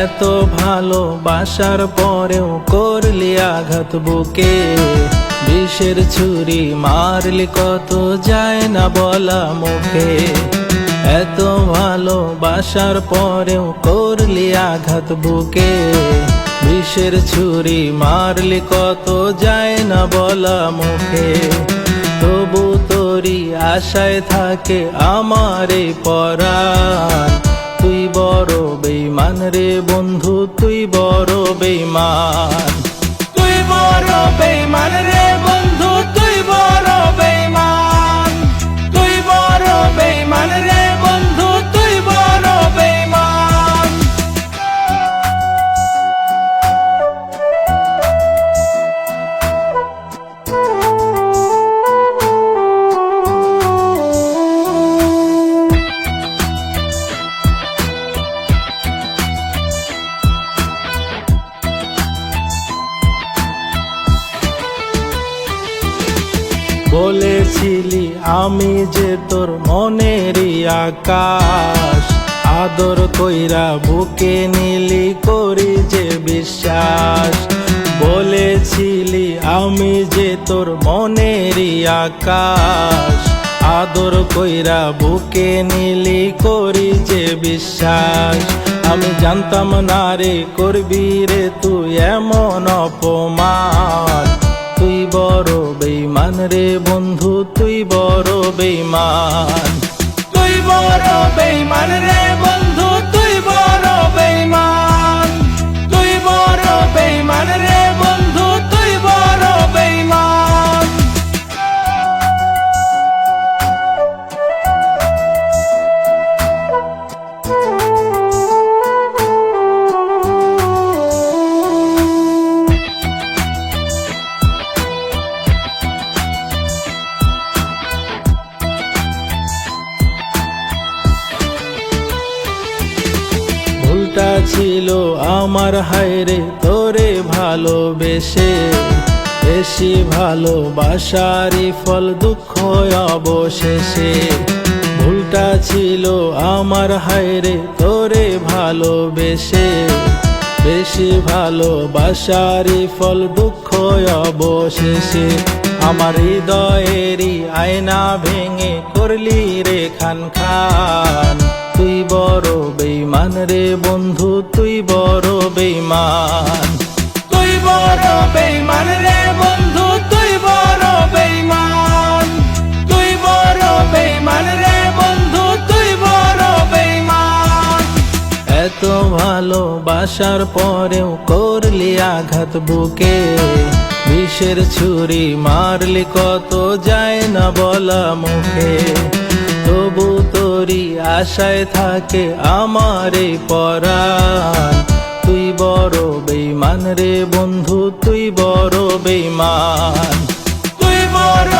এত ভালোবাসার পরেও করলি আঘাত বুকে, বিষের ছুরি মারলি কত যায় না বলা মুখে। এত ভালোবাসার পরেও করলি আঘাত বুকে, বিষের ছুরি মারলি কত যায় না বলা মুখে। তবু তোরি আশায় থাকে আমার এই পরাণ, তুই বড় বেঈমান রে বন্ধু, তুই বড় বেঈমান। তুই বড় বেঈমান রে বন্ধু, তুই বড় বেঈমান। তুই বড় বেঈমান রে বন্ধু, তুই বড় বেঈমান। বলেছিলি আমি যে তোর মনেরই আকাশ, আদর কইরা বুকে নিলি করি যে বিশ্বাস। বলেছিলি আমি যে তোর মনেরই আকাশ, আদর কইরা বুকে নিলি করি যে বিশ্বাস। আমি জানতাম না রে করবি রে তুই এমন অপমান, তুই বড় বেঈমান রে বন্ধু, তুই বড় বেঈমান। তুই বড় বেঈমান রে বন্ধু, তুই বড় বেঈমান। তুই বড় বেঈমান রে বন্ধু, তুই বড় বেঈমান। ভুলটা ছিল আমার হায়রে তোরে ভালোবেসে, বেশি ভালোবাসারই ফল দুঃখ অবশেষে। ভুলটা ছিল আমার হায়রে তোরে ভালোবেসে, বেশি ভালোবাসারই ফল দুঃখ অবশেষে। আমার হৃদয়েরই আয়না ভেঙে করলি রে খান খান, তুই বড় বেঈমান রে বন্ধু, তুই বড় বেঈমান। তুই বড় বেঈমান রে বন্ধু, তুই বড় বেঈমান। তুই বড় বেঈমান রে বন্ধু, তুই বড় বেঈমান। এত ভালোবাসার পরেও করলি আঘাত বুকে, বিষের ছুরি মারলি কত যায় না বলা মুখে। তবু তোরি আশায় থাকে আমার এই পরাণ, তুই বড় বেঈমান রে বন্ধু, তুই বড় বেঈমান। তুই বড়